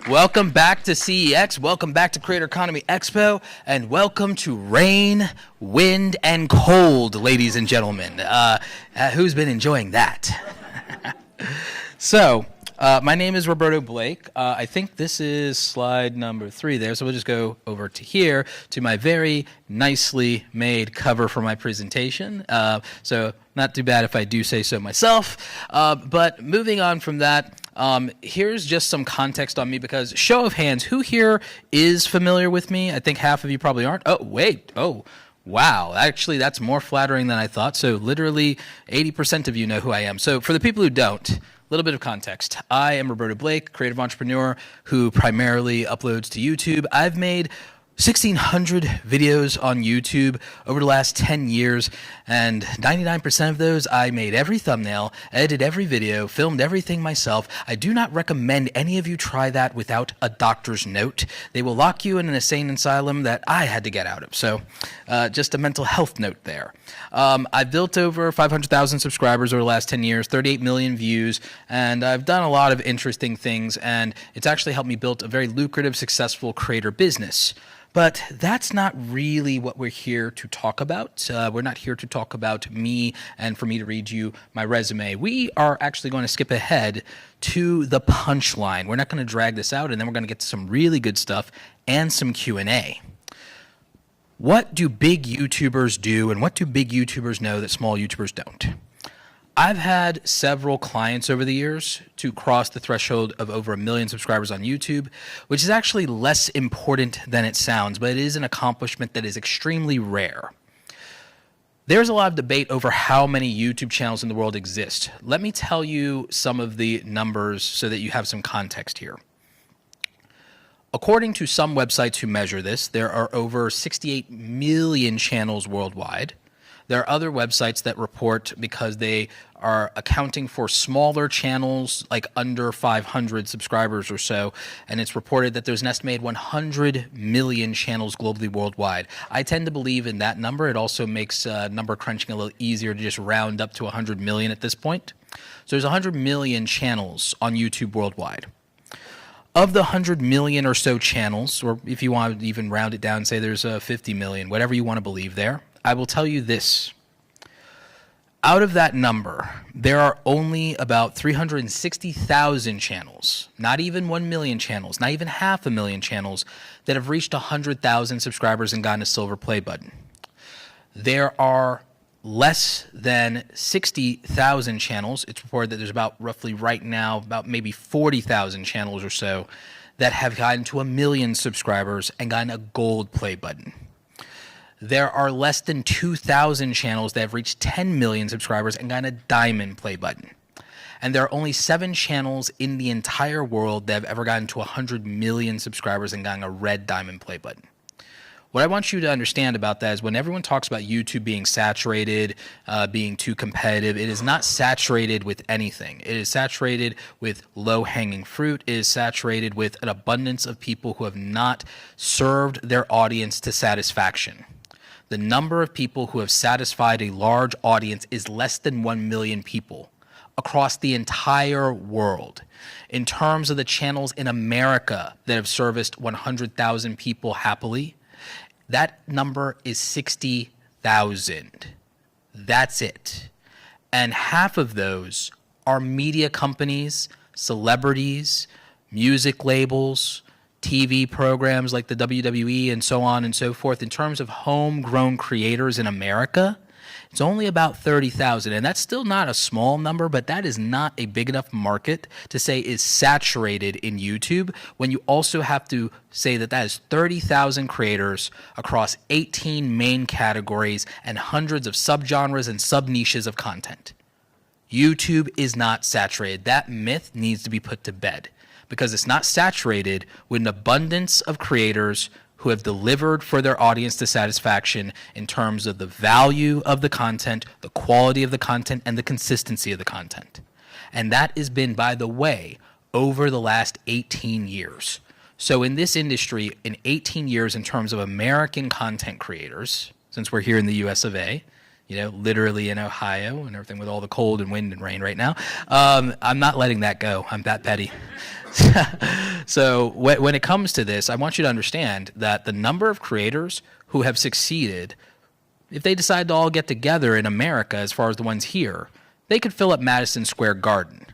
Welcome back to CEX, welcome back to Creator Economy Expo, and welcome to Rain, Wind, and Cold, ladies and gentlemen. Who's been enjoying that? So, my name is Roberto Blake. I think this is slide number 3 there, so we'll just go over to here to my very nicely made cover for my presentation. So not too bad if I do say so myself. But moving on from that, here's just some context on me, because show of hands, who here is familiar with me? I think half of you probably aren't. Oh, wait. Oh, wow. Actually, that's more flattering than I thought. So literally 80% of you know who I am. So for the people who don't, a little bit of context. I am Roberto Blake, creative entrepreneur who primarily uploads to YouTube. I've made 1,600 videos on YouTube over the last 10 years, and 99% of those I made every thumbnail, edited every video, filmed everything myself. I do not recommend any of you try that without a doctor's note. They will lock you in an insane asylum that I had to get out of. So just a mental health note there. I've built over 500,000 subscribers over the last 10 years, 38 million views, and I've done a lot of interesting things, and it's actually helped me build a very lucrative, successful creator business. But that's not really what we're here to talk about. We're not here to talk about me and for me to read you my resume. We are actually going to skip ahead to the punchline. We're not going to drag this out, and then we're going to get to some really good stuff and some Q&A. What do big YouTubers do, and what do big YouTubers know that small YouTubers don't? I've had several clients over the years to cross the threshold of over 1 million subscribers on YouTube, which is actually less important than it sounds, but it is an accomplishment that is extremely rare. There's a lot of debate over how many YouTube channels in the world exist. Let me tell you some of the numbers so that you have some context here. According to some websites who measure this, there are over 68 million channels worldwide. There are other websites that report, because they are accounting for smaller channels, like under 500 subscribers or so, and it's reported that there's an estimated 100 million channels globally worldwide. I tend to believe in that number. It also makes number crunching a little easier to just round up to 100 million at this point. So there's 100 million channels on YouTube worldwide. Of the 100 million or so channels, or if you want to even round it down and say there's 50 million, whatever you want to believe there, I will tell you this. Out of that number, there are only about 360,000 channels, not even 1 million channels, not even 500,000 channels, that have reached 100,000 subscribers and gotten a silver play button. There are less than 60,000 channels. It's reported that there's about roughly right now, about maybe 40,000 channels or so that have gotten to 1 million subscribers and gotten a gold play button. There are less than 2,000 channels that have reached 10 million subscribers and gotten a diamond play button. And there are only 7 channels in the entire world that have ever gotten to 100 million subscribers and gotten a red diamond play button. What I want you to understand about that is when everyone talks about YouTube being saturated, being too competitive, it is not saturated with anything. It is saturated with low-hanging fruit. It is saturated with an abundance of people who have not served their audience to satisfaction. The number of people who have satisfied a large audience is less than 1 million people across the entire world. In terms of the channels in America that have serviced 100,000 people happily, that number is 60,000. That's it. And half of those are media companies, celebrities, music labels, TV programs like the WWE and so on and so forth. In terms of homegrown creators in America, it's only about 30,000. And that's still not a small number, but that is not a big enough market to say is saturated in YouTube, when you also have to say that that is 30,000 creators across 18 main categories and hundreds of subgenres and sub-niches of content. YouTube is not saturated. That myth needs to be put to bed, because it's not saturated with an abundance of creators who have delivered for their audience to satisfaction in terms of the value of the content, the quality of the content, and the consistency of the content. And that has been, by the way, over the last 18 years. So in this industry, in 18 years, in terms of American content creators, since we're here in the US of A, literally in Ohio and everything with all the cold and wind and rain right now. I'm not letting that go. I'm that petty. So when it comes to this, I want you to understand that the number of creators who have succeeded, if they decide to all get together in America, as far as the ones here, they could fill up Madison Square Garden,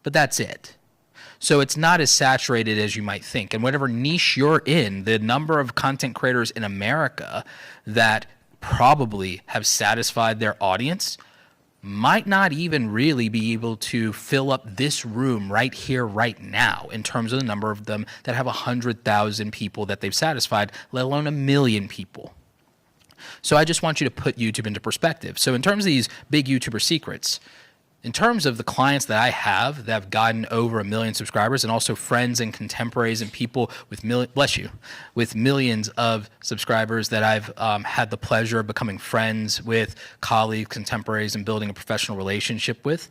but that's it. So it's not as saturated as you might think. And whatever niche you're in, the number of content creators in America that probably have satisfied their audience might not even really be able to fill up this room right here, right now, in terms of the number of them that have 100,000 people that they've satisfied, let alone 1 million people. So I just want you to put YouTube into perspective. So in terms of these big YouTuber secrets, in terms of the clients that I have that have gotten over 1 million subscribers, and also friends and contemporaries and people with with millions of subscribers that I've had the pleasure of becoming friends with, colleagues, contemporaries, and building a professional relationship with,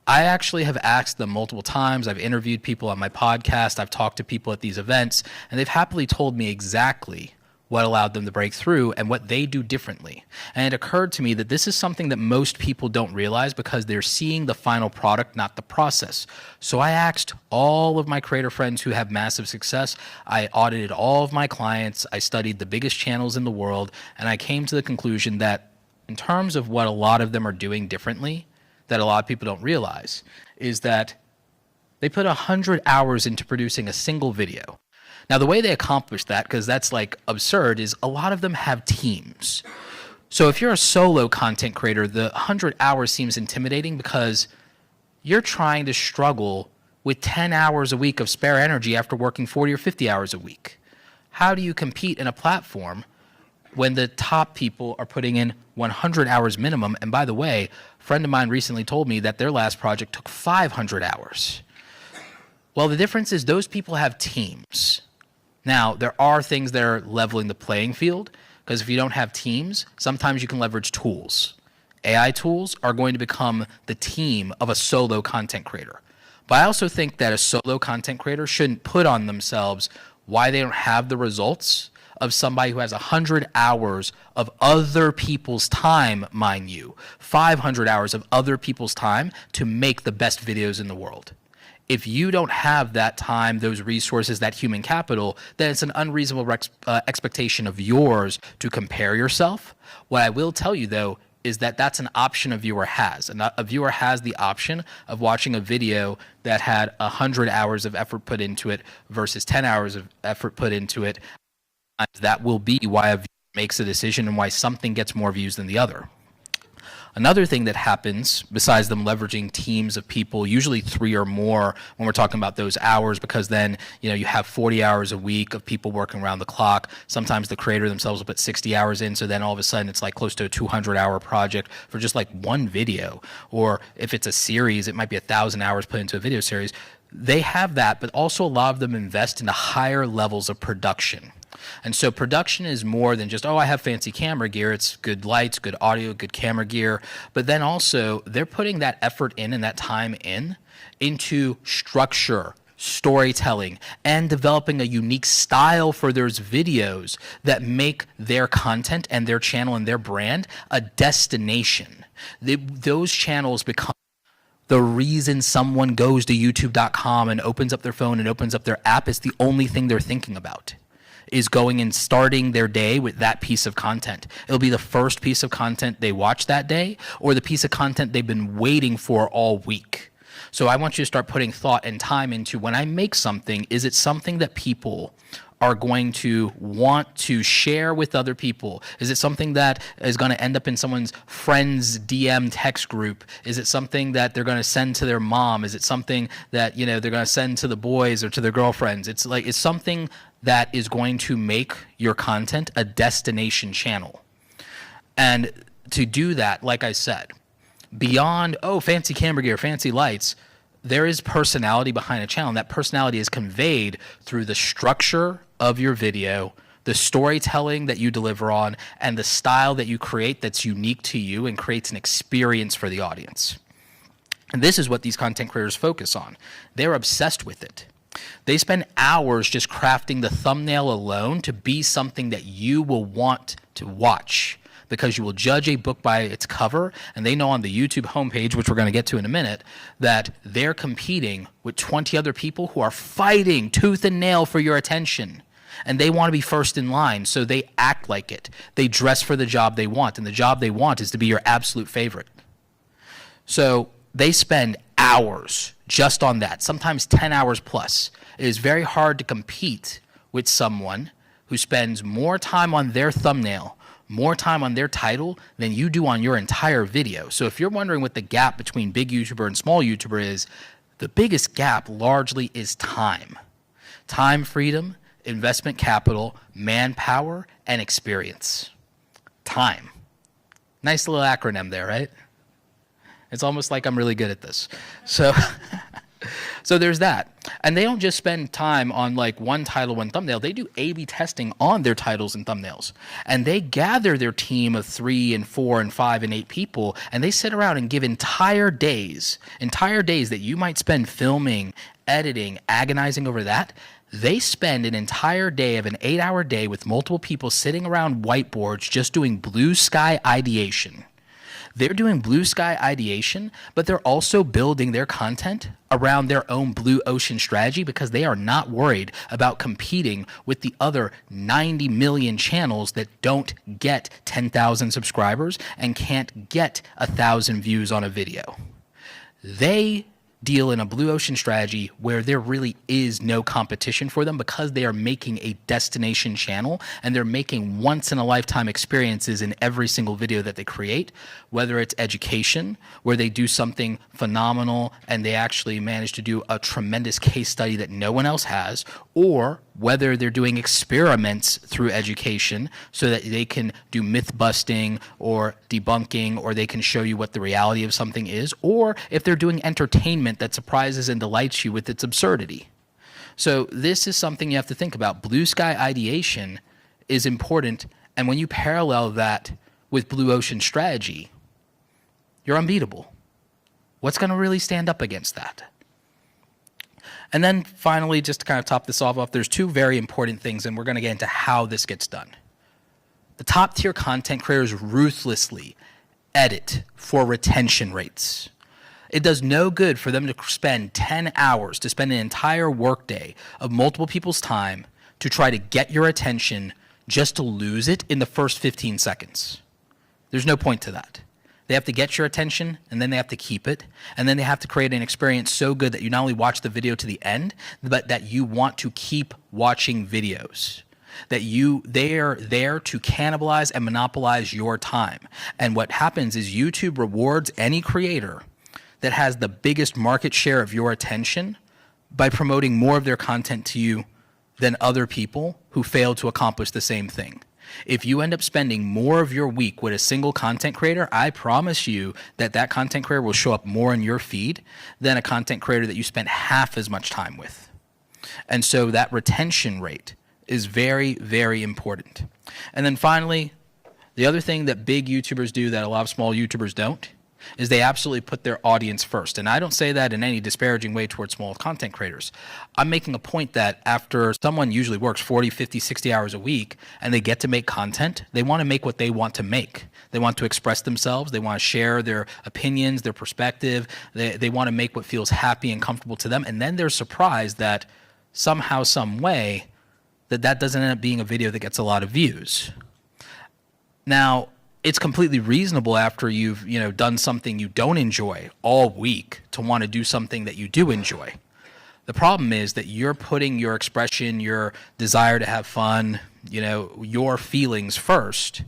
I actually have asked them multiple times. I've interviewed people on my podcast. I've talked to people at these events, and they've happily told me exactly what allowed them to break through and what they do differently. And it occurred to me that this is something that most people don't realize because they're seeing the final product, not the process. So I asked all of my creator friends who have massive success. I audited all of my clients. I studied the biggest channels in the world, and I came to the conclusion that in terms of what a lot of them are doing differently, that a lot of people don't realize, is that they put 100 hours into producing a single video. Now, the way they accomplish that, because that's like absurd, is a lot of them have teams. So if you're a solo content creator, the 100 hours seems intimidating because you're trying to struggle with 10 hours a week of spare energy after working 40 or 50 hours a week. How do you compete in a platform when the top people are putting in 100 hours minimum? And by the way, a friend of mine recently told me that their last project took 500 hours. Well, the difference is those people have teams. Now, there are things that are leveling the playing field, because if you don't have teams, sometimes you can leverage tools. AI tools are going to become the team of a solo content creator. But I also think that a solo content creator shouldn't put on themselves why they don't have the results of somebody who has 100 hours of other people's time, mind you, 500 hours of other people's time to make the best videos in the world. If you don't have that time, those resources, that human capital, then it's an unreasonable expectation of yours to compare yourself. What I will tell you, though, is that that's an option a viewer has. And a viewer has the option of watching a video that had 100 hours of effort put into it versus 10 hours of effort put into it. That will be why a viewer makes a decision and why something gets more views than the other. Another thing that happens, besides them leveraging teams of people, usually 3 or more when we're talking about those hours, because then you have 40 hours a week of people working around the clock. Sometimes the creator themselves will put 60 hours in, so then all of a sudden it's like close to a 200-hour project for just like one video. Or if it's a series, it might be 1,000 hours put into a video series. They have that, but also a lot of them invest into higher levels of production. And so production is more than just, I have fancy camera gear. It's good lights, good audio, good camera gear. But then also they're putting that effort in and that time into structure, storytelling, and developing a unique style for those videos that make their content and their channel and their brand a destination. Those channels become the reason someone goes to youtube.com and opens up their phone and opens up their app. Is the only thing they're thinking about is going and starting their day with that piece of content. It'll be the first piece of content they watch that day, or the piece of content they've been waiting for all week. So I want you to start putting thought and time into, when I make something, is it something that people are going to want to share with other people? Is it something that is going to end up in someone's friend's DM text group? Is it something that they're going to send to their mom? Is it something that they're going to send to the boys or to their girlfriends? It's something that is going to make your content a destination channel. And to do that, like I said, beyond fancy camera gear, fancy lights, there is personality behind a channel, and that personality is conveyed through the structure of your video, the storytelling that you deliver on, and the style that you create that's unique to you and creates an experience for the audience. And this is what these content creators focus on. They're obsessed with it. They spend hours just crafting the thumbnail alone to be something that you will want to watch. because you will judge a book by its cover, and they know on the YouTube homepage, which we're going to get to in a minute, that they're competing with 20 other people who are fighting tooth and nail for your attention. And they want to be first in line, so they act like it. They dress for the job they want, and the job they want is to be your absolute favorite. So they spend hours just on that, sometimes 10 hours plus. It is very hard to compete with someone who spends more time on their thumbnail, more time on their title than you do on your entire video. So if you're wondering what the gap between big YouTuber and small YouTuber is, the biggest gap largely is time. Time freedom, investment capital, manpower, and experience. Time. Nice little acronym there, right? It's almost like I'm really good at this. So there's that. And they don't just spend time on like one title, one thumbnail. They do A/B testing on their titles and thumbnails. And they gather their team of 3 and 4 and 5 and 8 people, and they sit around and give entire days that you might spend filming, editing, agonizing over that. They spend an entire day of an 8-hour day with multiple people sitting around whiteboards just doing blue sky ideation. They're doing blue sky ideation, but they're also building their content around their own blue ocean strategy because they are not worried about competing with the other 90 million channels that don't get 10,000 subscribers and can't get 1,000 views on a video. They deal in a blue ocean strategy where there really is no competition for them because they are making a destination channel and they're making once in a lifetime experiences in every single video that they create, whether it's education where they do something phenomenal and they actually manage to do a tremendous case study that no one else has, or whether they're doing experiments through education so that they can do myth busting or debunking, or they can show you what the reality of something is, or if they're doing entertainment that surprises and delights you with its absurdity. So this is something you have to think about. Blue sky ideation is important, and when you parallel that with blue ocean strategy, you're unbeatable. What's going to really stand up against that? And then finally, just to kind of top this off, there's 2 very important things, and we're going to get into how this gets done. The top tier content creators ruthlessly edit for retention rates. It does no good for them to spend 10 hours, to spend an entire workday of multiple people's time to try to get your attention just to lose it in the first 15 seconds. There's no point to that. They have to get your attention, and then they have to keep it, and then they have to create an experience so good that you not only watch the video to the end, but that you want to keep watching videos. That they're there to cannibalize and monopolize your time. And what happens is YouTube rewards any creator that has the biggest market share of your attention by promoting more of their content to you than other people who fail to accomplish the same thing. If you end up spending more of your week with a single content creator, I promise you that that content creator will show up more in your feed than a content creator that you spent half as much time with. And so that retention rate is very, very important. And then finally, the other thing that big YouTubers do that a lot of small YouTubers don't is they absolutely put their audience first. And I don't say that in any disparaging way towards small content creators. I'm making a point that after someone usually works 40, 50, 60 hours a week and they get to make content, they want to make what they want to make. They want to express themselves. They want to share their opinions, their perspective. They want to make what feels happy and comfortable to them. And then they're surprised that somehow, some way, that doesn't end up being a video that gets a lot of views. Now, it's completely reasonable after you've done something you don't enjoy all week to want to do something that you do enjoy. The problem is that you're putting your expression, your desire to have fun, your feelings first.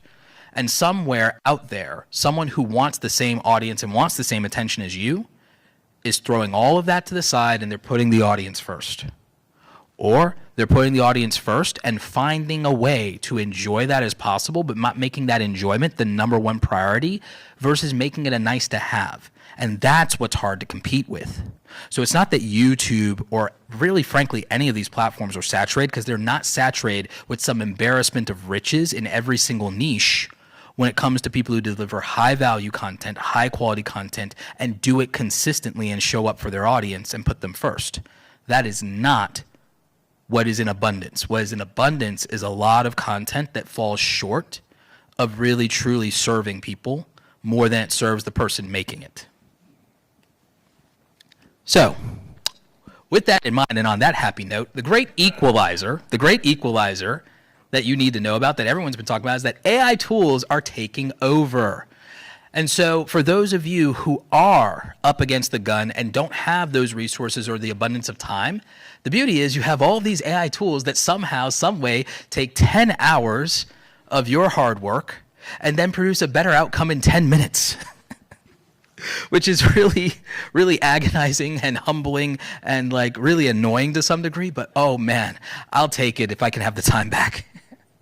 And somewhere out there, someone who wants the same audience and wants the same attention as you is throwing all of that to the side, and they're putting the audience first. Or they're putting the audience first and finding a way to enjoy that as possible, but not making that enjoyment the number one priority versus making it a nice to have. And that's what's hard to compete with. So it's not that YouTube or really, frankly, any of these platforms are saturated, because they're not saturated with some embarrassment of riches in every single niche when it comes to people who deliver high value content, high quality content, and do it consistently and show up for their audience and put them first. That is not what is in abundance. What is in abundance is a lot of content that falls short of really truly serving people more than it serves the person making it. So, with that in mind and on that happy note, the great equalizer that you need to know about, that everyone's been talking about, is that AI tools are taking over. And so for those of you who are up against the gun and don't have those resources or the abundance of time, the beauty is you have all these AI tools that somehow, some way, take 10 hours of your hard work and then produce a better outcome in 10 minutes. Which is really, really agonizing and humbling and like really annoying to some degree. But oh man, I'll take it if I can have the time back.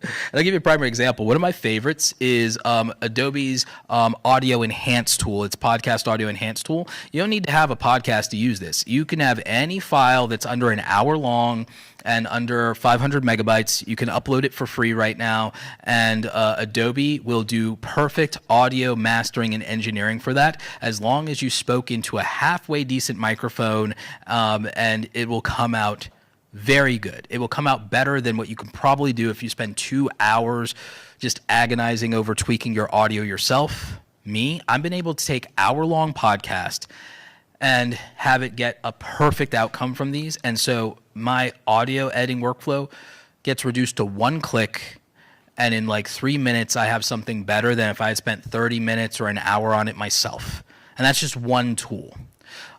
And I'll give you a primary example. One of my favorites is Adobe's audio enhance tool. It's podcast audio enhance tool. You don't need to have a podcast to use this. You can have any file that's under an hour long and under 500 megabytes. You can upload it for free right now, and Adobe will do perfect audio mastering and engineering for that as long as you spoke into a halfway decent microphone, and it will come out very good. It will come out better than what you can probably do if you spend 2 hours just agonizing over tweaking your audio yourself. I've been able to take hour-long podcast and have it get a perfect outcome from these. And so my audio editing workflow gets reduced to 1 click, and in like 3 minutes, I have something better than if I had spent 30 minutes or an hour on it myself. And that's just one tool.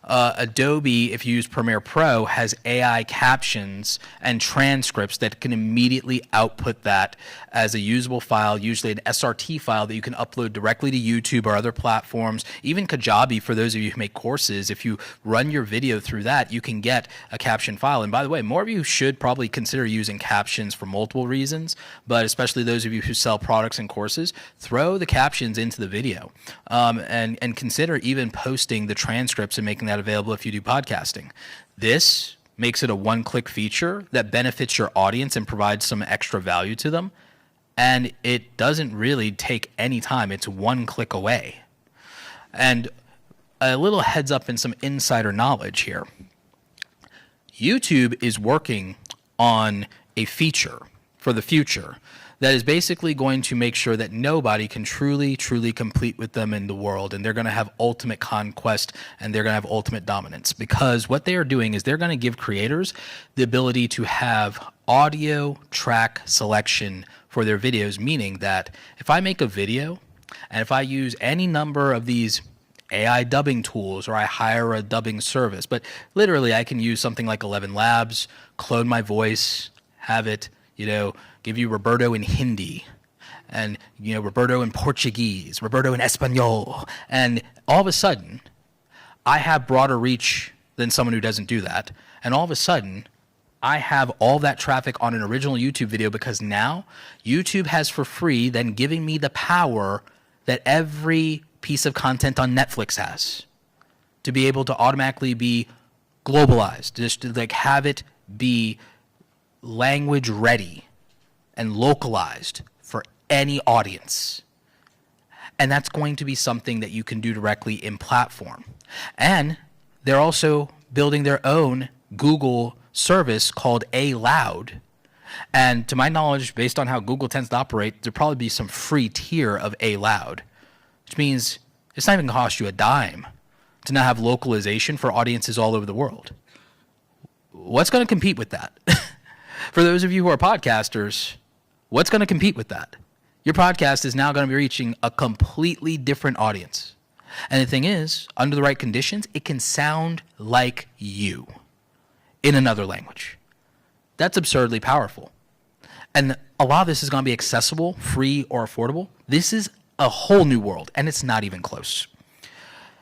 Adobe, if you use Premiere Pro, has AI captions and transcripts that can immediately output that as a usable file, usually an SRT file that you can upload directly to YouTube or other platforms. Even Kajabi, for those of you who make courses, if you run your video through that, you can get a caption file. And by the way, more of you should probably consider using captions for multiple reasons, but especially those of you who sell products and courses, throw the captions into the video, and consider even posting the transcripts and making that available if you do podcasting. This makes it a one-click feature that benefits your audience and provides some extra value to them. And it doesn't really take any time. It's 1 click away. And a little heads up and some insider knowledge here. YouTube is working on a feature for the future that is basically going to make sure that nobody can truly, truly compete with them in the world. And they're going to have ultimate conquest, and they're going to have ultimate dominance. Because what they are doing is they're going to give creators the ability to have audio track selection for their videos, meaning that if I make a video and if I use any number of these AI dubbing tools, or I hire a dubbing service, but literally I can use something like 11 Labs, clone my voice, have it, give you Roberto in Hindi, and Roberto in Portuguese, Roberto in Espanol, and all of a sudden I have broader reach than someone who doesn't do that, and all of a sudden I have all that traffic on an original YouTube video, because now YouTube has for free then giving me the power that every piece of content on Netflix has, to be able to automatically be globalized, just to have it be language ready and localized for any audience. And that's going to be something that you can do directly in platform. And they're also building their own Google service called A Loud. And to my knowledge, based on how Google tends to operate, there'll probably be some free tier of A Loud, which means it's not even going to cost you a dime to now have localization for audiences all over the world. What's going to compete with that? For those of you who are podcasters, what's going to compete with that? Your podcast is now going to be reaching a completely different audience. And the thing is, under the right conditions, it can sound like you in another language. That's absurdly powerful. And a lot of this is going to be accessible, free, or affordable. This is a whole new world, and it's not even close.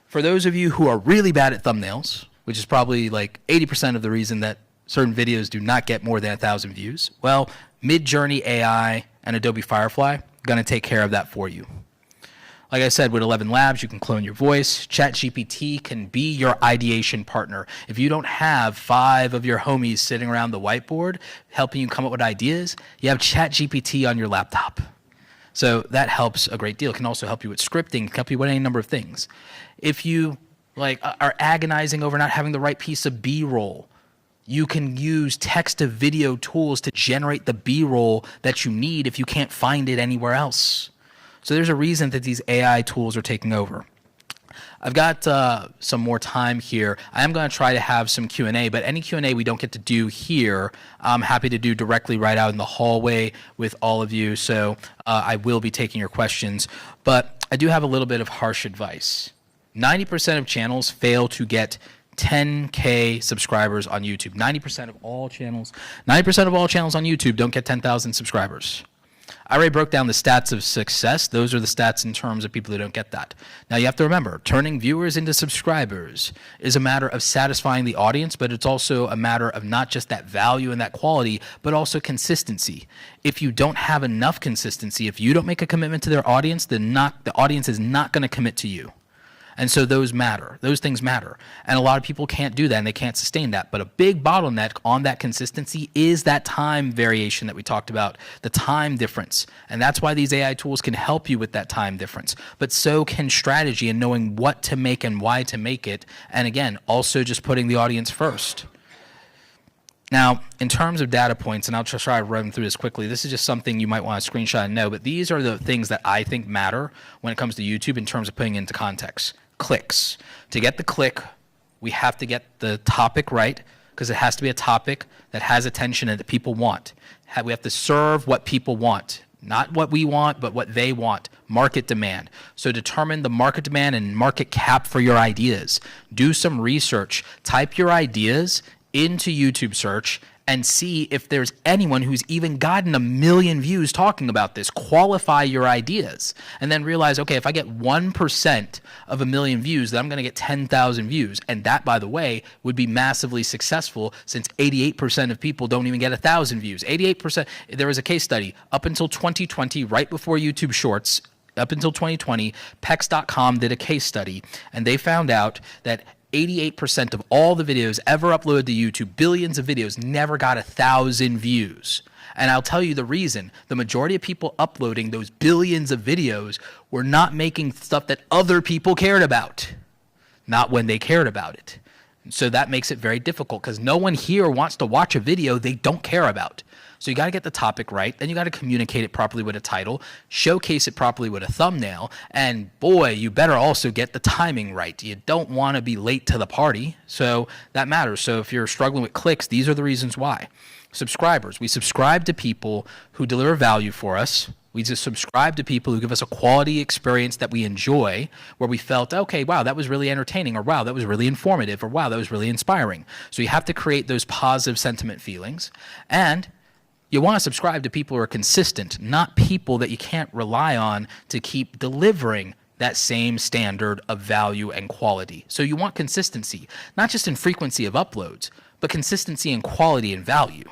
For those of you who are really bad at thumbnails, which is probably like 80% of the reason that certain videos do not get more than 1,000 views, well, Midjourney AI and Adobe Firefly are going to take care of that for you. Like I said, with 11 Labs, you can clone your voice. ChatGPT can be your ideation partner. If you don't have 5 of your homies sitting around the whiteboard helping you come up with ideas, you have ChatGPT on your laptop. So that helps a great deal. It can also help you with scripting, help you with any number of things. If you are agonizing over not having the right piece of B-roll, you can use text-to-video tools to generate the B-roll that you need if you can't find it anywhere else. So there's a reason that these AI tools are taking over. I've got some more time here. I am going to try to have some Q&A, but any Q&A we don't get to do here, I'm happy to do directly right out in the hallway with all of you. So I will be taking your questions. But I do have a little bit of harsh advice. 90% of channels fail to get 10K subscribers on YouTube. 90% of all channels on YouTube don't get 10,000 subscribers. I already broke down the stats of success. Those are the stats in terms of people who don't get that. Now you have to remember, turning viewers into subscribers is a matter of satisfying the audience, but it's also a matter of not just that value and that quality, but also consistency. If you don't have enough consistency, if you don't make a commitment to their audience, then the audience is not going to commit to you. And so those matter. Those things matter. And a lot of people can't do that and they can't sustain that. But a big bottleneck on that consistency is that time variation that we talked about, the time difference. And that's why these AI tools can help you with that time difference. But so can strategy and knowing what to make and why to make it. And again, also just putting the audience first. Now, in terms of data points, and I'll just try to run through this quickly, this is just something you might want to screenshot and know, but these are the things that I think matter when it comes to YouTube in terms of putting it into context. Clicks. To get the click, we have to get the topic right, because it has to be a topic that has attention and that people want. We have to serve what people want. Not what we want, but what they want. Market demand. So determine the market demand and market cap for your ideas. Do some research. Type your ideas into YouTube search and see if there's anyone who's even gotten 1 million views talking about this. Qualify your ideas. And then realize, okay, if I get 1% of 1 million views, then I'm going to get 10,000 views. And that, by the way, would be massively successful since 88% of people don't even get 1,000 views. 88%. There was a case study up until 2020, right before YouTube Shorts, up until 2020, pex.com did a case study, and they found out that 88% of all the videos ever uploaded to YouTube, billions of videos, never got 1,000 views. And I'll tell you the reason. The majority of people uploading those billions of videos were not making stuff that other people cared about, not when they cared about it. So that makes it very difficult because no one here wants to watch a video they don't care about. So you got to get the topic right, then you got to communicate it properly with a title, showcase it properly with a thumbnail, and boy, you better also get the timing right. You don't want to be late to the party, so that matters. So if you're struggling with clicks, these are the reasons why. Subscribers. We subscribe to people who deliver value for us. We just subscribe to people who give us a quality experience that we enjoy, where we felt, okay, wow, that was really entertaining, or wow, that was really informative, or wow, that was really inspiring. So you have to create those positive sentiment feelings. And you want to subscribe to people who are consistent, not people that you can't rely on to keep delivering that same standard of value and quality. So you want consistency, not just in frequency of uploads, but consistency in quality and value.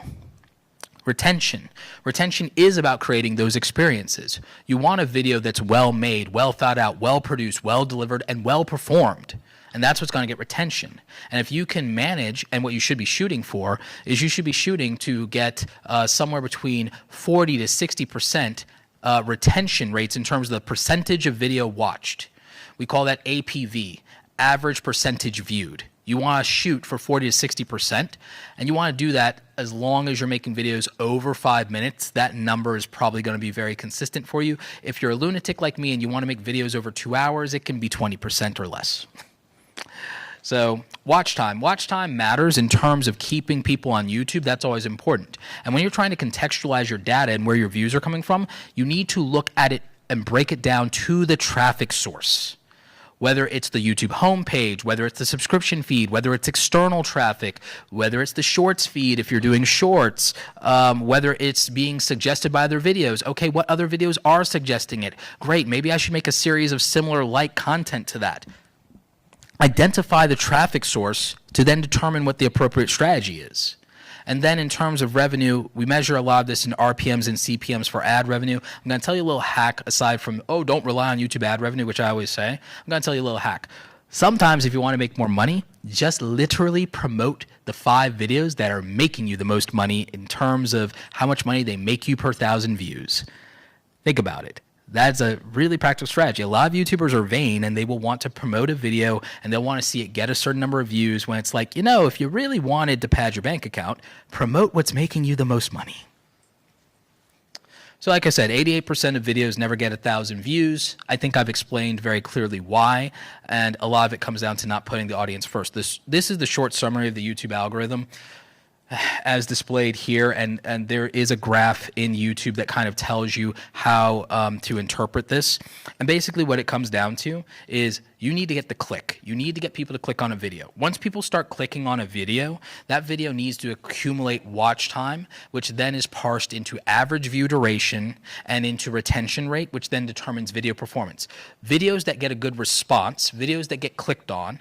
Retention. Retention is about creating those experiences. You want a video that's well made, well thought out, well produced, well delivered, and well performed. And that's what's going to get retention. And if you can manage, and what you should be shooting for, is you should be shooting to get somewhere between 40 to 60% retention rates in terms of the percentage of video watched. We call that APV, average percentage viewed. You want to shoot for 40 to 60%, and you want to do that as long as you're making videos over 5 minutes. That number is probably going to be very consistent for you. If you're a lunatic like me and you want to make videos over 2 hours, it can be 20% or less. So watch time. Watch time matters in terms of keeping people on YouTube. That's always important. And when you're trying to contextualize your data and where your views are coming from, you need to look at it and break it down to the traffic source. Whether it's the YouTube homepage, whether it's the subscription feed, whether it's external traffic, whether it's the shorts feed if you're doing shorts, whether it's being suggested by other videos. Okay, what other videos are suggesting it? Great, maybe I should make a series of similar like content to that. Identify the traffic source to then determine what the appropriate strategy is. And then in terms of revenue, we measure a lot of this in RPMs and CPMs for ad revenue. I'm going to tell you a little hack aside from, oh, don't rely on YouTube ad revenue, which I always say. I'm going to tell you a little hack. Sometimes if you want to make more money, just literally promote the 5 videos that are making you the most money in terms of how much money they make you per 1,000 views. Think about it. That's a really practical strategy. A lot of YouTubers are vain and they will want to promote a video and they'll want to see it get a certain number of views when it's like, you know, if you really wanted to pad your bank account, promote what's making you the most money. So like I said, 88% of videos never get 1,000 views. I think I've explained very clearly why, and a lot of it comes down to not putting the audience first. This is the short summary of the YouTube algorithm as displayed here, and there is a graph in YouTube that kind of tells you how to interpret this. And basically what it comes down to is you need to get the click. You need to get people to click on a video. Once people start clicking on a video, that video needs to accumulate watch time, which then is parsed into average view duration and into retention rate, which then determines video performance. Videos that get a good response, videos that get clicked on,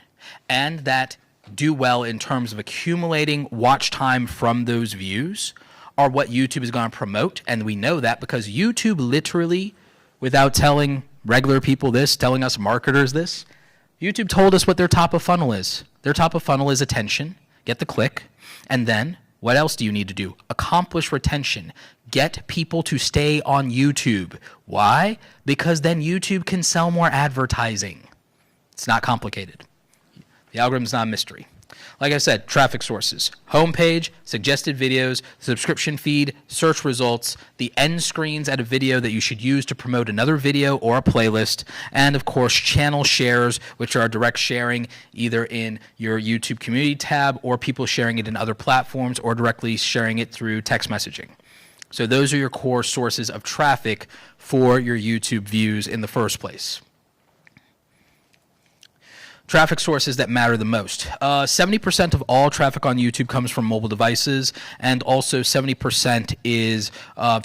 and that do well in terms of accumulating watch time from those views are what YouTube is going to promote. And we know that because YouTube literally, without telling regular people this, telling us marketers this, YouTube told us what their top of funnel is. Their top of funnel is attention, get the click, and then what else do you need to do? Accomplish retention. Get people to stay on YouTube. Why? Because then YouTube can sell more advertising. It's not complicated. The algorithm's not a mystery. Like I said, traffic sources, homepage, suggested videos, subscription feed, search results, the end screens at a video that you should use to promote another video or a playlist, and of course channel shares, which are direct sharing either in your YouTube community tab or people sharing it in other platforms or directly sharing it through text messaging. So those are your core sources of traffic for your YouTube views in the first place. Traffic sources that matter the most. 70% of all traffic on YouTube comes from mobile devices, and also 70% is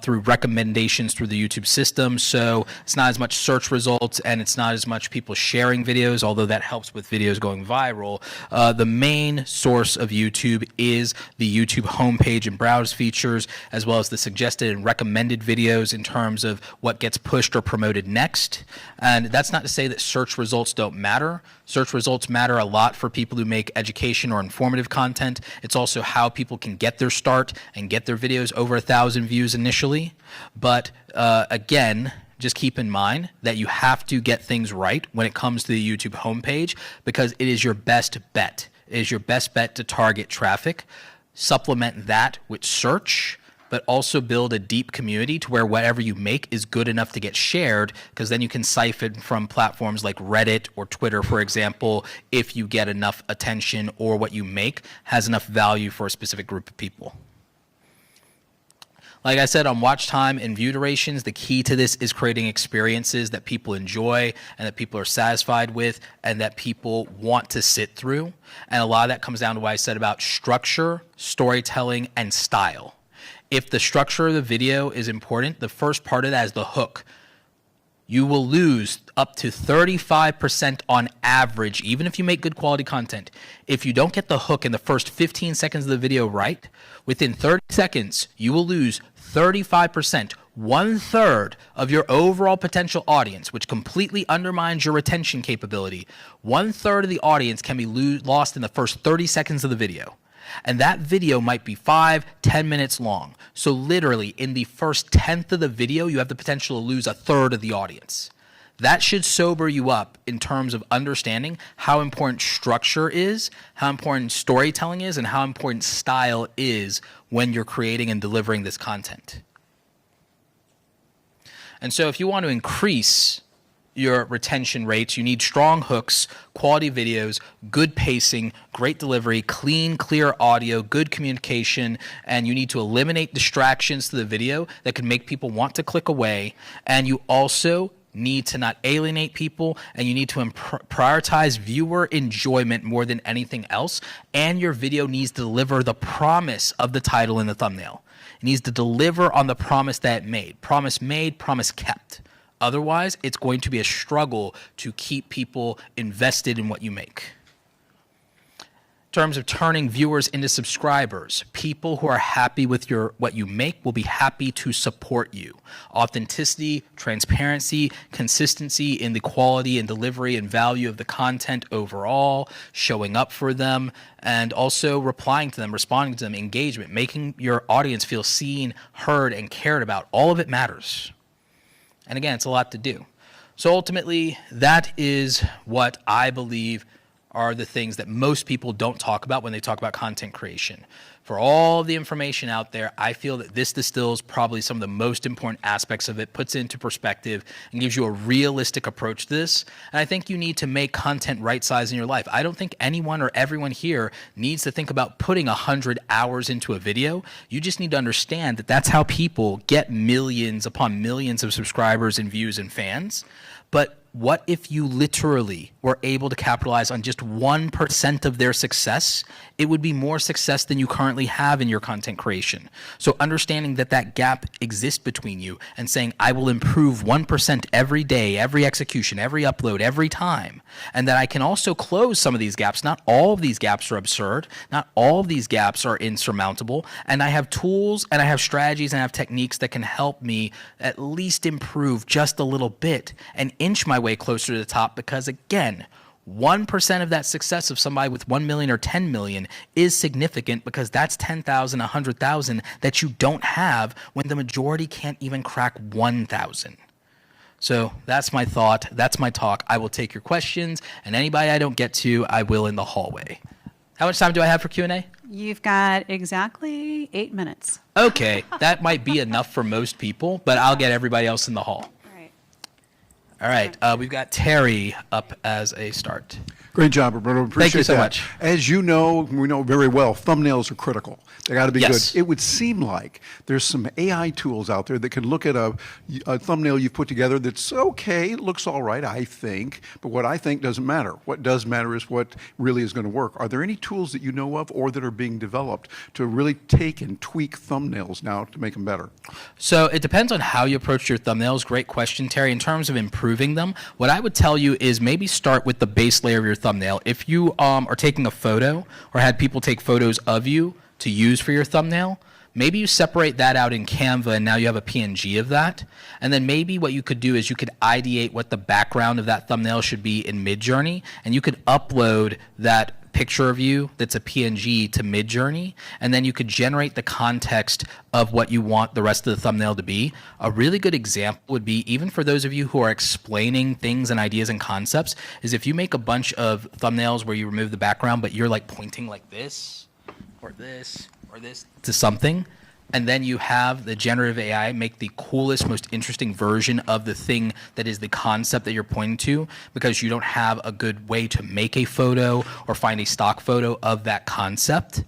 through recommendations through the YouTube system. So it's not as much search results, and it's not as much people sharing videos, although that helps with videos going viral. The main source of YouTube is the YouTube homepage and browse features, as well as the suggested and recommended videos in terms of what gets pushed or promoted next. And that's not to say that search results don't matter. Search results matter a lot for people who make education or informative content. It's also how people can get their start and get their videos over 1,000 views initially. But again, just keep in mind that you have to get things right when it comes to the YouTube homepage because it is your best bet. It is your best bet to target traffic. Supplement that with search, but also build a deep community to where whatever you make is good enough to get shared, because then you can siphon from platforms like Reddit or Twitter, for example, if you get enough attention or what you make has enough value for a specific group of people. Like I said, on watch time and view durations, the key to this is creating experiences that people enjoy and that people are satisfied with and that people want to sit through. And a lot of that comes down to what I said about structure, storytelling, and style. If the structure of the video is important, the first part of that is the hook. You will lose up to 35% on average, even if you make good quality content. If you don't get the hook in the first 15 seconds of the video right, within 30 seconds, you will lose 35%, 1/3 of your overall potential audience, which completely undermines your retention capability. 1/3 of the audience can be lost in the first 30 seconds of the video. And that video might be 5-10 minutes long. So literally in the first 1/10 of the video, you have the potential to lose 1/3 of the audience. That should sober you up in terms of understanding how important structure is, how important storytelling is, and how important style is when you're creating and delivering this content. And so if you want to increase your retention rates, you need strong hooks, quality videos, good pacing, great delivery, clean, clear audio, good communication, and you need to eliminate distractions to the video that can make people want to click away. And you also need to not alienate people, and you need to prioritize viewer enjoyment more than anything else. And your video needs to deliver the promise of the title and the thumbnail. It needs to deliver on the promise that it made. Promise made, promise kept. Otherwise, it's going to be a struggle to keep people invested in what you make. In terms of turning viewers into subscribers, people who are happy with what you make will be happy to support you. Authenticity, transparency, consistency in the quality and delivery and value of the content overall, showing up for them, and also replying to them, responding to them, engagement, making your audience feel seen, heard, and cared about. All of it matters. And again, it's a lot to do. So ultimately, that is what I believe are the things that most people don't talk about when they talk about content creation. For all the information out there, I feel that this distills probably some of the most important aspects of it, puts it into perspective, and gives you a realistic approach to this. And I think you need to make content right-sized in your life. I don't think anyone or everyone here needs to think about putting 100 hours into a video. You just need to understand that that's how people get millions upon millions of subscribers and views and fans. But what if you literally were able to capitalize on just 1% of their success? It would be more success than you currently have in your content creation. So understanding that that gap exists between you and saying, I will improve 1% every day, every execution, every upload, every time. And that I can also close some of these gaps. Not all of these gaps are absurd. Not all of these gaps are insurmountable. And I have tools and I have strategies and I have techniques that can help me at least improve just a little bit and inch my way closer to the top, because again, 1% of that success of somebody with 1 million or 10 million is significant, because that's 10,000, 100,000 that you don't have when the majority can't even crack 1,000. So that's my thought. That's my talk. I will take your questions, and anybody I don't get to, I will in the hallway. How much time do I have for Q&A? You've got exactly 8 minutes. Okay, that might be enough for most people, but I'll get everybody else in the hall. All right, we've got Terry up as a start. Great job, Roberto. Appreciate Thank you so that. much. As you know, we know very well, thumbnails are critical. They got to be Yes. good. It would seem like there's some AI tools out there that can look at a thumbnail you've put together that's okay, it looks all right, I think, but what I think doesn't matter. What does matter is what really is going to work. Are there any tools that you know of or that are being developed to really take and tweak thumbnails now to make them better? So it depends on how you approach your thumbnails. Great question, Terry. In terms of improving them, what I would tell you is maybe start with the base layer of your thumbnail. If you are taking a photo or had people take photos of you to use for your thumbnail, maybe you separate that out in Canva and now you have a PNG of that. And then maybe what you could do is you could ideate what the background of that thumbnail should be in Midjourney, and you could upload that picture of you that's a PNG to Midjourney, and then you could generate the context of what you want the rest of the thumbnail to be. A really good example would be, even for those of you who are explaining things and ideas and concepts, is if you make a bunch of thumbnails where you remove the background, but you're like pointing like this, or this, or this to something, and then you have the generative AI make the coolest, most interesting version of the thing that is the concept that you're pointing to, because you don't have a good way to make a photo or find a stock photo of that concept,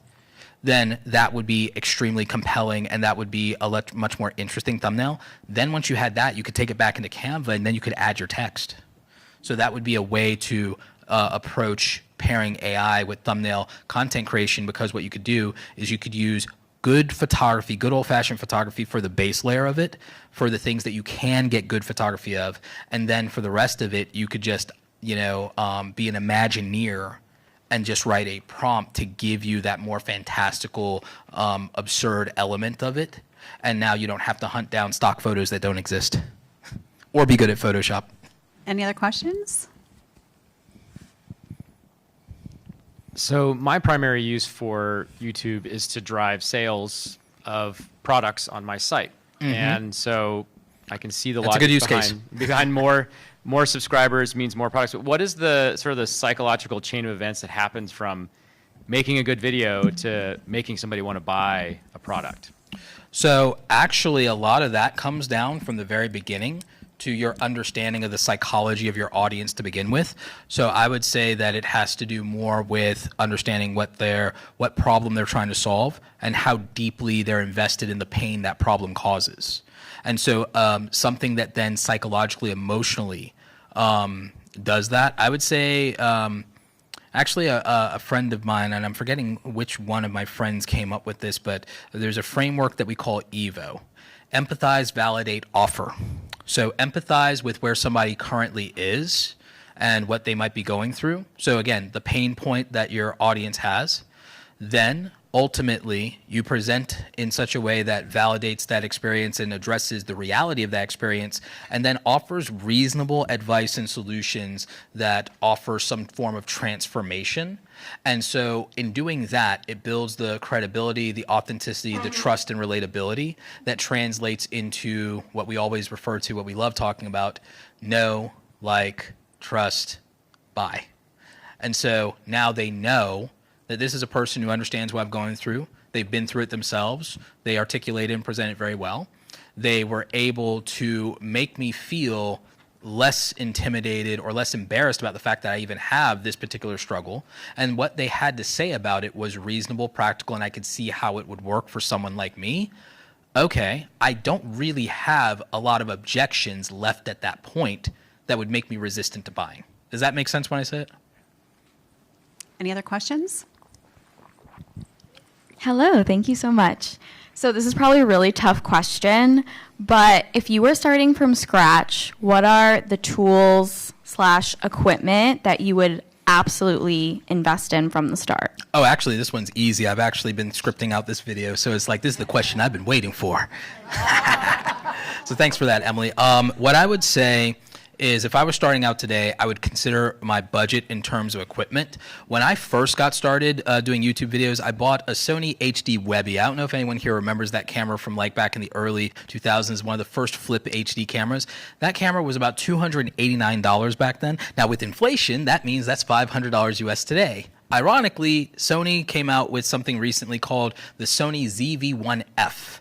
then that would be extremely compelling, and that would be a much more interesting thumbnail. Then once you had that, you could take it back into Canva, and then you could add your text. So that would be a way to approach pairing AI with thumbnail content creation, because what you could do is you could use good photography, good old-fashioned photography for the base layer of it, for the things that you can get good photography of, and then for the rest of it, you could just, be an Imagineer and just write a prompt to give you that more fantastical, absurd element of it, and now you don't have to hunt down stock photos that don't exist, or be good at Photoshop. Any other questions? So my primary use for YouTube is to drive sales of products on my site. Mm-hmm. And so I can see the That's a good use case. behind more subscribers means more products. But what is the sort of the psychological chain of events that happens from making a good video to making somebody want to buy a product? So actually, a lot of that comes down from the very beginning to your understanding of the psychology of your audience to begin with. So I would say that it has to do more with understanding what problem they're trying to solve and how deeply they're invested in the pain that problem causes. And so something that then psychologically, emotionally does that, I would say, actually a friend of mine, and I'm forgetting which one of my friends came up with this, but there's a framework that we call EVO. Empathize, validate, offer. So empathize with where somebody currently is and what they might be going through. So again, the pain point that your audience has. Then ultimately you present in such a way that validates that experience and addresses the reality of that experience, and then offers reasonable advice and solutions that offer some form of transformation. And so in doing that, it builds the credibility, the authenticity, the trust and relatability that translates into what we always refer to, what we love talking about: know, like, trust, buy. And so now they know that this is a person who understands what I'm going through. They've been through it themselves. They articulate it and present it very well. They were able to make me feel less intimidated or less embarrassed about the fact that I even have this particular struggle. And what they had to say about it was reasonable, practical, and I could see how it would work for someone like me. Okay, I don't really have a lot of objections left at that point that would make me resistant to buying. Does that make sense when I say it? Any other questions? Hello, thank you so much. So this is probably a really tough question, but if you were starting from scratch, what are the tools / equipment that you would absolutely invest in from the start? Oh, actually, this one's easy. I've actually been scripting out this video, so it's like, this is the question I've been waiting for. So thanks for that, Emily. What I would say is if I was starting out today, I would consider my budget in terms of equipment. When I first got started doing YouTube videos, I bought a Sony HD Webby. I don't know if anyone here remembers that camera from like back in the early 2000s, one of the first flip HD cameras. That camera was about $289 back then. Now with inflation, that means that's $500 US today. Ironically, Sony came out with something recently called the Sony ZV-1F,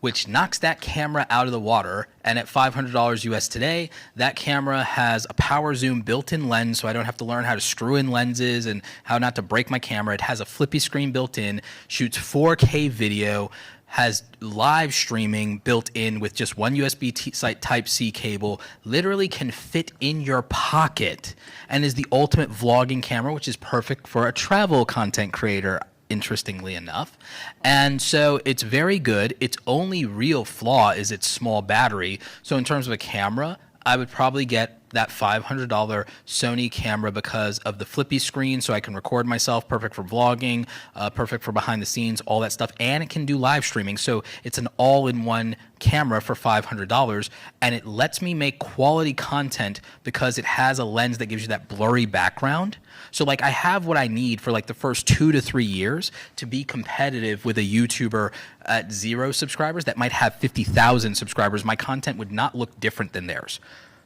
which knocks that camera out of the water. And at $500 US today, that camera has a power zoom built-in lens, so I don't have to learn how to screw in lenses and how not to break my camera. It has a flippy screen built in, shoots 4K video, has live streaming built in with just one USB Type-C cable, literally can fit in your pocket, and is the ultimate vlogging camera, which is perfect for a travel content creator, interestingly enough. And so it's very good. Its only real flaw is its small battery. So in terms of a camera, I would probably get that $500 Sony camera because of the flippy screen, so I can record myself, perfect for vlogging, perfect for behind the scenes, all that stuff, and it can do live streaming. So it's an all-in-one camera for $500, and it lets me make quality content because it has a lens that gives you that blurry background. So like I have what I need for like the first 2 to 3 years to be competitive with a YouTuber at 0 subscribers that might have 50,000 subscribers. My content would not look different than theirs.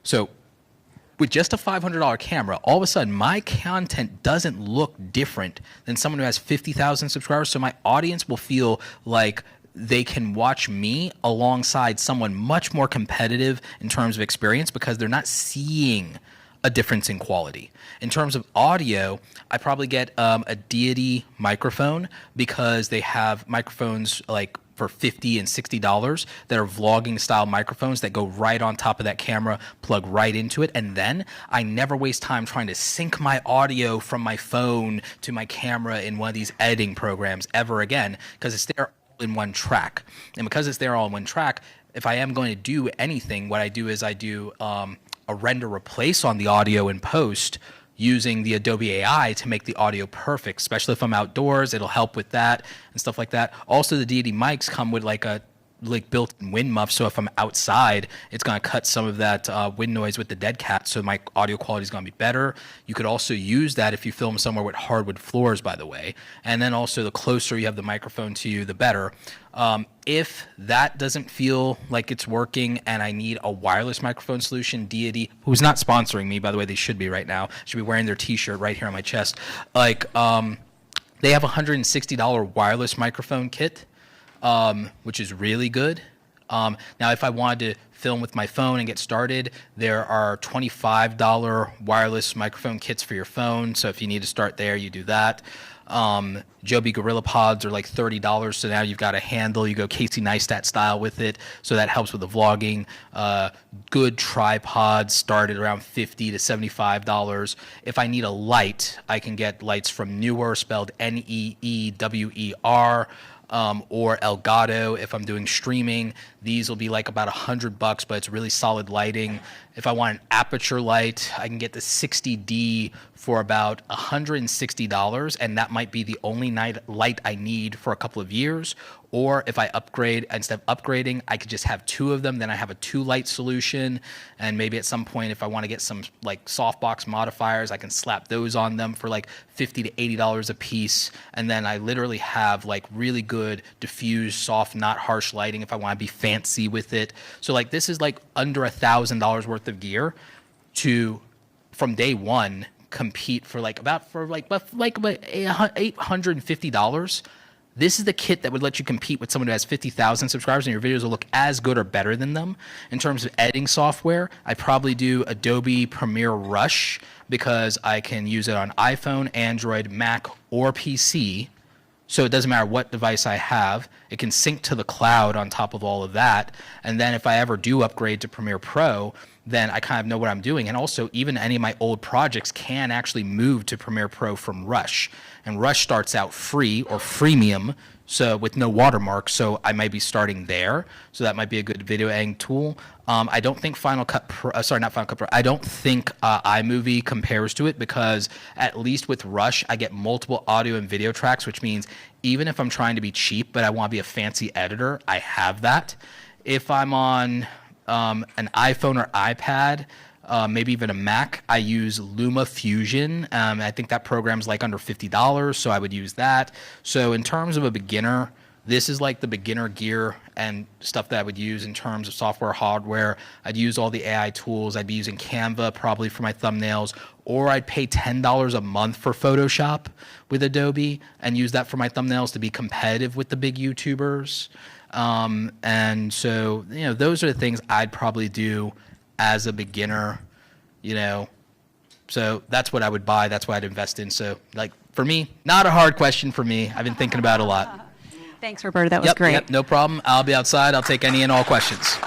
So with just a $500 camera, all of a sudden my content doesn't look different than someone who has 50,000 subscribers. So my audience will feel like they can watch me alongside someone much more competitive in terms of experience because they're not seeing a difference in quality. In terms of audio, I probably get a Deity microphone because they have microphones like for $50 and $60 that are vlogging style microphones that go right on top of that camera, plug right into it. And then I never waste time trying to sync my audio from my phone to my camera in one of these editing programs ever again, because it's there all in one track. And because it's there all in one track, if I am going to do anything, what I do is I do a render replace on the audio in post using the Adobe AI to make the audio perfect, especially if I'm outdoors. It'll help with that and stuff like that. Also, the Deity mics come with like built-in wind muff, so if I'm outside, it's going to cut some of that wind noise with the dead cat, so my audio quality is going to be better. You could also use that if you film somewhere with hardwood floors, by the way. And then also, the closer you have the microphone to you, the better. If that doesn't feel like it's working and I need a wireless microphone solution, Deity, who's not sponsoring me, by the way, they should be right now, should be wearing their t-shirt right here on my chest, like, they have a $160 wireless microphone kit, which is really good. Now, if I wanted to film with my phone and get started, there are $25 wireless microphone kits for your phone. So if you need to start there, you do that. Joby Gorilla Pods are like $30. So now you've got a handle. You go Casey Neistat style with it. So that helps with the vlogging. Good tripods start at around $50 to $75. If I need a light, I can get lights from Neewer, spelled Neewer. Or Elgato if I'm doing streaming. These will be like about $100, but it's really solid lighting. If I want an aperture light, I can get the 60D for about $160, and that might be the only light I need for a couple of years. Or if I upgrade, instead of upgrading, I could just have 2 of them. Then I have a 2-light solution. And maybe at some point, if I want to get some like softbox modifiers, I can slap those on them for like $50 to $80 a piece. And then I literally have like really good diffused, soft, not harsh lighting if I want to be fancy with it. So like this is like under $1,000 worth of gear to, from day one, compete for about $850. This is the kit that would let you compete with someone who has 50,000 subscribers, and your videos will look as good or better than them. In terms of editing software, I probably do Adobe Premiere Rush because I can use it on iPhone, Android, Mac, or PC. So it doesn't matter what device I have. It can sync to the cloud on top of all of that. And then if I ever do upgrade to Premiere Pro, then I kind of know what I'm doing. And also, even any of my old projects can actually move to Premiere Pro from Rush. And Rush starts out free or freemium, so with no watermark. So I might be starting there. So that might be a good video editing tool. I don't think Final Cut Pro, not Final Cut Pro. I don't think iMovie compares to it because at least with Rush, I get multiple audio and video tracks, which means even if I'm trying to be cheap, but I want to be a fancy editor, I have that. If I'm on an iPhone or iPad, maybe even a Mac, I use Luma Fusion. I think that program's like under $50, so I would use that. So in terms of a beginner, this is like the beginner gear and stuff that I would use in terms of software, hardware. I'd use all the AI tools. I'd be using Canva probably for my thumbnails, or I'd pay $10 a month for Photoshop with Adobe and use that for my thumbnails to be competitive with the big YouTubers. And so, those are the things I'd probably do as a beginner, so that's what I would buy. That's what I'd invest in. So for me, not a hard question for me. I've been thinking about it a lot. Thanks, Roberto. That was great. Yep, no problem. I'll be outside. I'll take any and all questions.